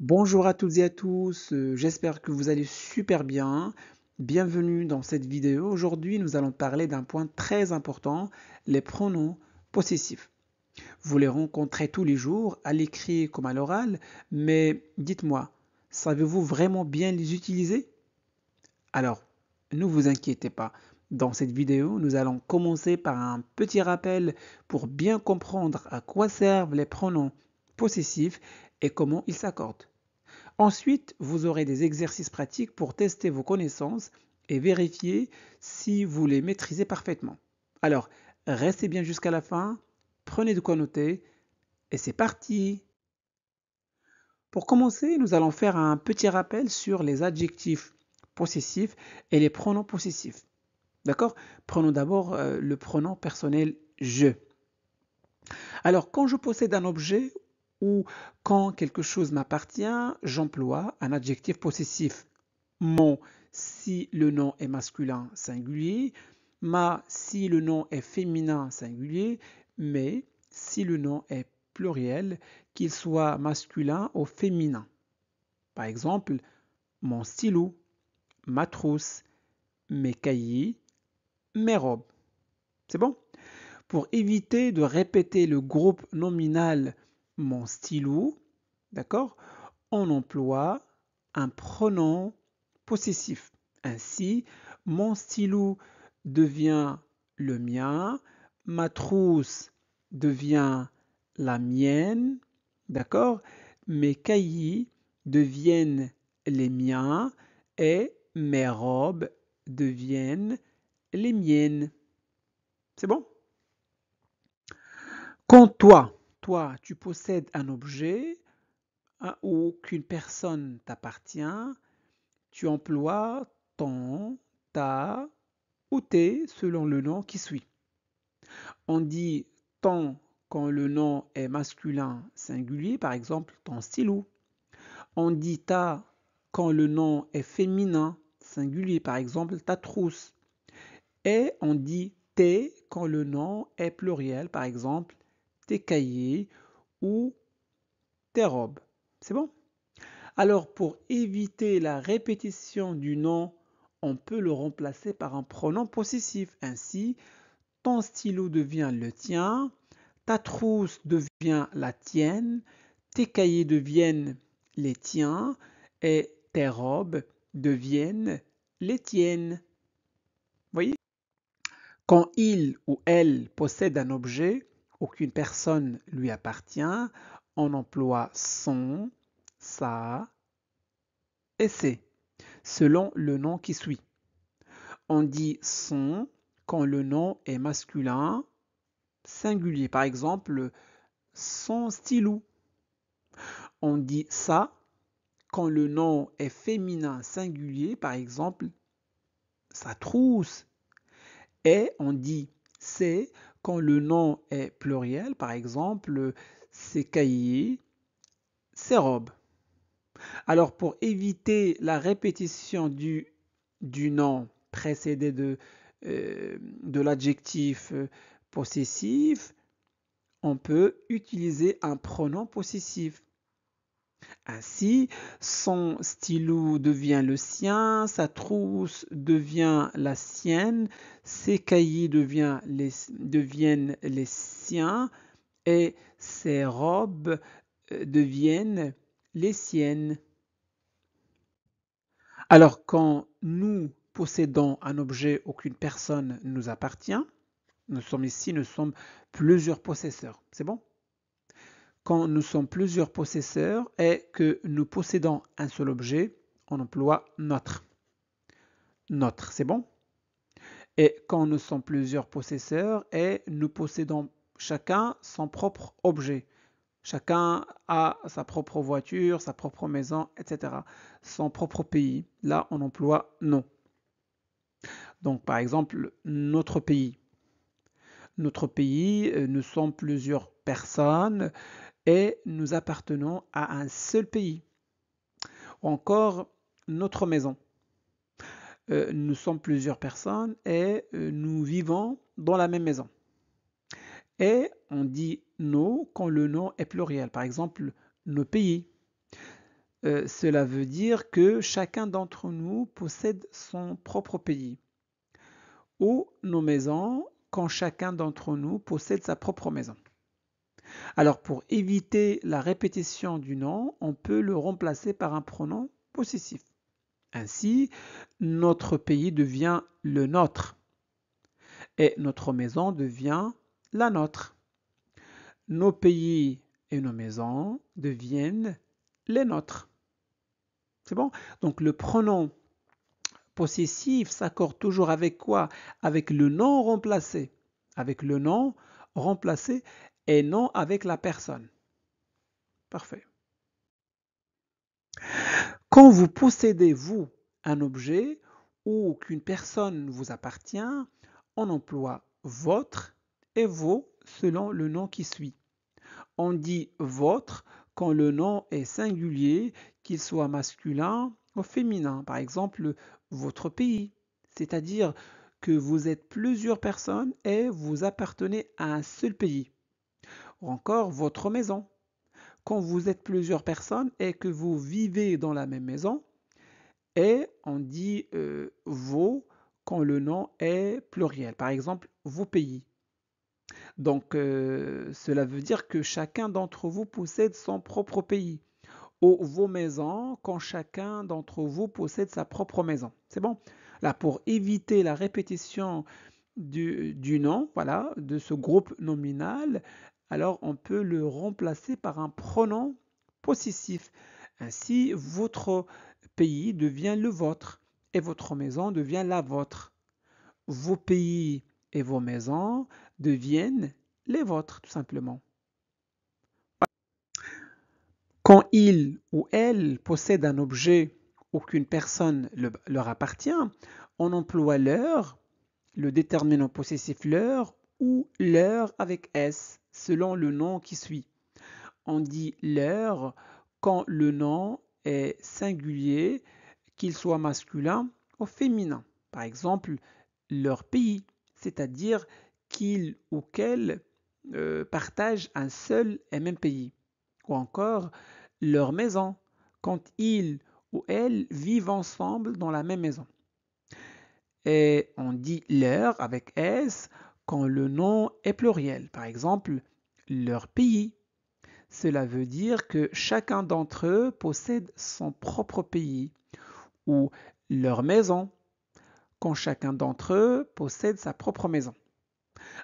Bonjour à toutes et à tous, j'espère que vous allez super bien. Bienvenue dans cette vidéo. Aujourd'hui, nous allons parler d'un point très important, les pronoms possessifs. Vous les rencontrez tous les jours, à l'écrit comme à l'oral, mais dites-moi, savez-vous vraiment bien les utiliser? Alors, ne vous inquiétez pas. Dans cette vidéo, nous allons commencer par un petit rappel pour bien comprendre à quoi servent les pronoms possessifs et comment ils s'accordent. Ensuite, vous aurez des exercices pratiques pour tester vos connaissances et vérifier si vous les maîtrisez parfaitement. Alors, restez bien jusqu'à la fin, prenez de quoi noter et c'est parti. Pour commencer, nous allons faire un petit rappel sur les adjectifs possessifs et les pronoms possessifs. D'accord? Prenons d'abord le pronom personnel je. Alors, quand je possède un objet ou quand quelque chose m'appartient, j'emploie un adjectif possessif. Mon si le nom est masculin singulier, ma si le nom est féminin singulier, mais si le nom est pluriel, qu'il soit masculin ou féminin. Par exemple, mon stylo, ma trousse, mes cahiers, mes robes. C'est bon? Pour éviter de répéter le groupe nominal mon stylo, d'accord, on emploie un pronom possessif. Ainsi, mon stylo devient le mien, ma trousse devient la mienne, d'accord, mes cahiers deviennent les miens et mes robes deviennent les miennes. C'est bon? Quand toi, tu possèdes un objet ou qu'une personne t'appartient, tu emploies ton, ta ou tes selon le nom qui suit. On dit ton quand le nom est masculin singulier, par exemple ton stylo. On dit ta quand le nom est féminin singulier, par exemple ta trousse. Et on dit tes quand le nom est pluriel, par exemple tes cahiers ou tes robes. C'est bon? Alors, pour éviter la répétition du nom, on peut le remplacer par un pronom possessif. Ainsi, ton stylo devient le tien, ta trousse devient la tienne, tes cahiers deviennent les tiens et tes robes deviennent les tiennes. Voyez? Quand il ou elle possède un objet ou qu'une personne lui appartient, on emploie son, sa et ses selon le nom qui suit. On dit son quand le nom est masculin singulier. Par exemple, son stylo. On dit ça quand le nom est féminin singulier. Par exemple, sa trousse. Et on dit c'est quand le nom est pluriel. Par exemple, ses cahiers, ses robes. Alors, pour éviter la répétition du nom précédé de l'adjectif possessif, on peut utiliser un pronom possessif. Ainsi, son stylo devient le sien, sa trousse devient la sienne, ses cahiers deviennent les siens et ses robes deviennent les siennes. Alors, quand nous possédons un objet ou qu'une personne nous appartient, nous sommes plusieurs possesseurs. C'est bon? Quand nous sommes plusieurs possesseurs et que nous possédons un seul objet, on emploie notre. Notre, c'est bon? Et quand nous sommes plusieurs possesseurs et nous possédons chacun son propre objet. Chacun a sa propre voiture, sa propre maison, etc. Son propre pays. Là, on emploie non. Donc, par exemple, notre pays. Notre pays, nous sommes plusieurs personnes et nous appartenons à un seul pays. Ou encore, notre maison. Nous sommes plusieurs personnes et nous vivons dans la même maison. Et on dit nos quand le nom est pluriel. Par exemple, nos pays. cela veut dire que chacun d'entre nous possède son propre pays. Ou nos maisons, quand chacun d'entre nous possède sa propre maison. Alors pour éviter la répétition du nom, on peut le remplacer par un pronom possessif. Ainsi, notre pays devient le nôtre et notre maison devient la nôtre. Nos pays et nos maisons deviennent les nôtres. C'est bon? Donc le pronom possessif s'accorde toujours avec quoi? Avec le nom remplacé. Avec le nom remplacé et non avec la personne. Parfait. Quand vous possédez, vous, un objet ou qu'une personne vous appartient, on emploie votre et vos selon le nom qui suit. On dit votre quand le nom est singulier, qu'il soit masculin ou féminin. Par exemple, votre pays, c'est-à-dire que vous êtes plusieurs personnes et vous appartenez à un seul pays. Ou encore votre maison. Quand vous êtes plusieurs personnes et que vous vivez dans la même maison, et on dit vos quand le nom est pluriel. Par exemple, vos pays. Donc, cela veut dire que chacun d'entre vous possède son propre pays. Ou vos maisons, quand chacun d'entre vous possède sa propre maison. C'est bon? Là, pour éviter la répétition du nom, voilà, de ce groupe nominal, alors on peut le remplacer par un pronom possessif. Ainsi, votre pays devient le vôtre et votre maison devient la vôtre. Vos pays et vos maisons deviennent les vôtres, tout simplement. Quand il ou elle possède un objet ou qu'une personne leur appartient, on emploie leur, le déterminant possessif leur ou leur avec S, selon le nom qui suit. On dit leur quand le nom est singulier, qu'il soit masculin ou féminin. Par exemple, leur pays, c'est-à-dire qu'ils ou qu'elles partagent un seul et même pays. Ou encore leur maison, quand ils ou elles vivent ensemble dans la même maison. Et on dit leur avec S quand le nom est pluriel. Par exemple, leur pays. Cela veut dire que chacun d'entre eux possède son propre pays. Ou leur maison, quand chacun d'entre eux possède sa propre maison.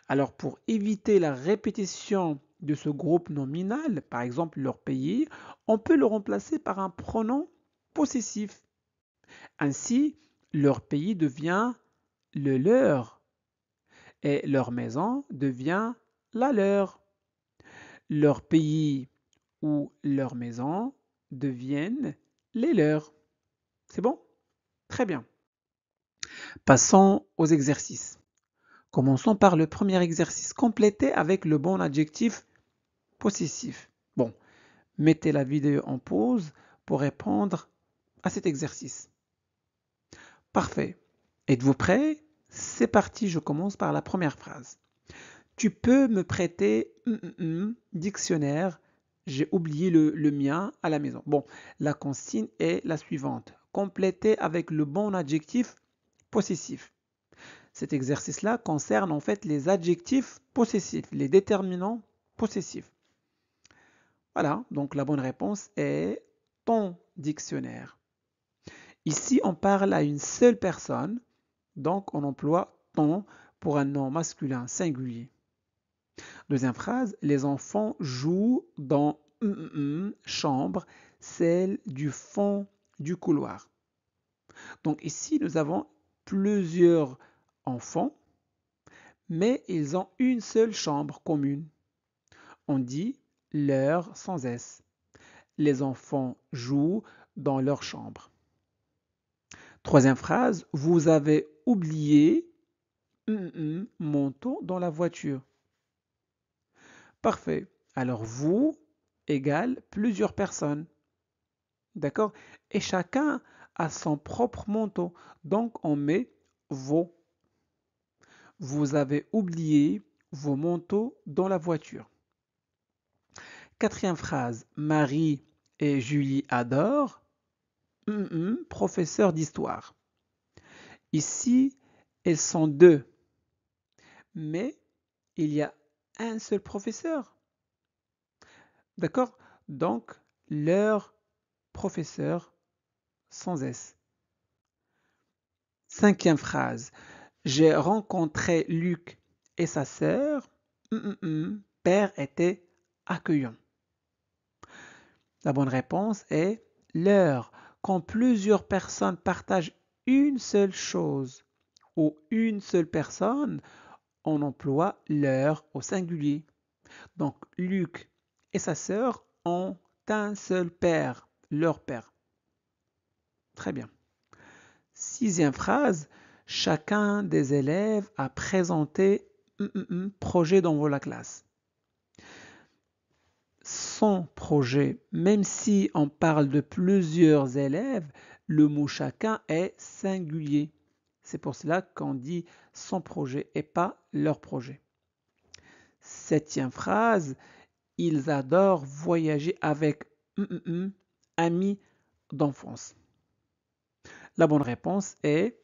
Alors pour éviter la répétition de ce groupe nominal, par exemple leur pays, on peut le remplacer par un pronom possessif. Ainsi, leur pays devient le leur et leur maison devient la leur. Leur pays ou leur maison deviennent les leurs. C'est bon? Très bien. Passons aux exercices. Commençons par le premier exercice. Complétez avec le bon adjectif possessif. Bon, mettez la vidéo en pause pour répondre à cet exercice. Parfait. Êtes-vous prêts? C'est parti, je commence par la première phrase. Tu peux me prêter dictionnaire. J'ai oublié le mien à la maison. Bon, la consigne est la suivante. Complétez avec le bon adjectif possessif. Cet exercice-là concerne en fait les adjectifs possessifs, les déterminants possessifs. Voilà, donc la bonne réponse est ton dictionnaire. Ici, on parle à une seule personne, donc on emploie ton pour un nom masculin singulier. Deuxième phrase, les enfants jouent dans chambre, celle du fond du couloir. Donc ici, nous avons plusieurs enfants, mais ils ont une seule chambre commune. On dit leur sans S. Les enfants jouent dans leur chambre. Troisième phrase, vous avez oublié manteau dans la voiture. Parfait. Alors vous égale plusieurs personnes. D'accord? Et chacun a son propre manteau. Donc on met vos. Vous avez oublié vos manteaux dans la voiture. Quatrième phrase, Marie Et Julie adore professeur d'histoire. Ici, elles sont deux, mais il y a un seul professeur. D'accord? Donc, leur professeur sans S. Cinquième phrase. J'ai rencontré Luc et sa sœur. Père était accueillant. La bonne réponse est l'heure. Quand plusieurs personnes partagent une seule chose ou une seule personne, on emploie l'heure au singulier. Donc, Luc et sa sœur ont un seul père, leur père. Très bien. Sixième phrase, chacun des élèves a présenté projet dans la classe. Son projet, même si on parle de plusieurs élèves, le mot chacun est singulier. C'est pour cela qu'on dit son projet et pas leur projet. Septième phrase, ils adorent voyager avec amis d'enfance. La bonne réponse est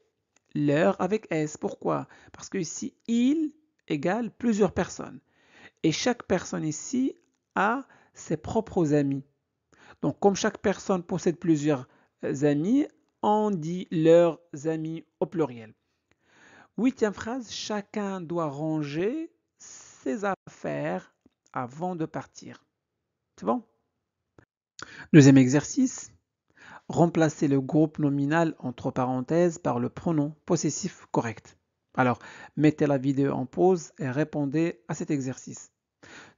leur avec S. Pourquoi? Parce que ici, il égale plusieurs personnes. Et chaque personne ici a ses propres amis. Donc, comme chaque personne possède plusieurs amis, on dit leurs amis au pluriel. Huitième phrase, chacun doit ranger ses affaires avant de partir. C'est bon? Deuxième exercice, remplacer le groupe nominal entre parenthèses par le pronom possessif correct. Alors, mettez la vidéo en pause et répondez à cet exercice.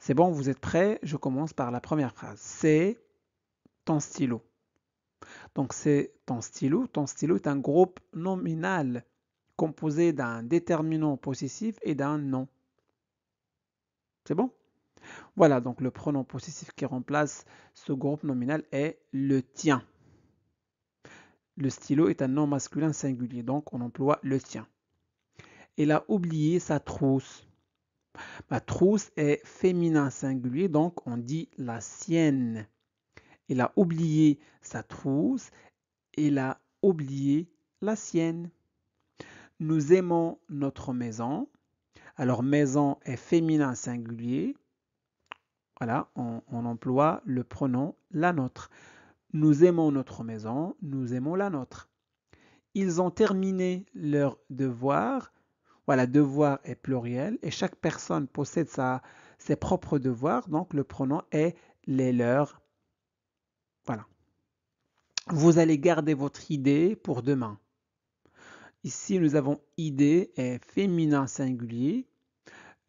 C'est bon, vous êtes prêts? Je commence par la première phrase. C'est ton stylo. Donc, c'est ton stylo. Ton stylo est un groupe nominal composé d'un déterminant possessif et d'un nom. C'est bon? Voilà, donc le pronom possessif qui remplace ce groupe nominal est le tien. Le stylo est un nom masculin singulier, donc on emploie le tien. Il a oublié sa trousse. Ma trousse est féminin singulier, donc on dit la sienne. Il a oublié sa trousse. Il a oublié la sienne. Nous aimons notre maison. Alors maison est féminin singulier. Voilà, on emploie le pronom la nôtre. Nous aimons notre maison, nous aimons la nôtre. Ils ont terminé leur devoir. Voilà, devoir est pluriel et chaque personne possède ses propres devoirs, donc le pronom est les leurs. Voilà. Vous allez garder votre idée pour demain. Ici, nous avons idée est féminin singulier.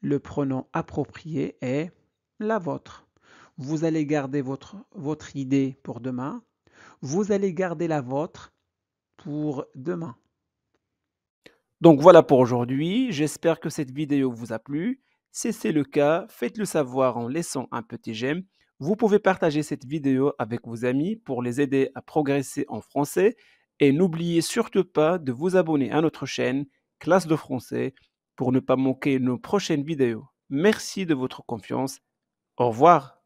Le pronom approprié est la vôtre. Vous allez garder votre idée pour demain. Vous allez garder la vôtre pour demain. Donc voilà pour aujourd'hui. J'espère que cette vidéo vous a plu. Si c'est le cas, faites-le savoir en laissant un petit j'aime. Vous pouvez partager cette vidéo avec vos amis pour les aider à progresser en français. Et n'oubliez surtout pas de vous abonner à notre chaîne Classe de français pour ne pas manquer nos prochaines vidéos. Merci de votre confiance. Au revoir.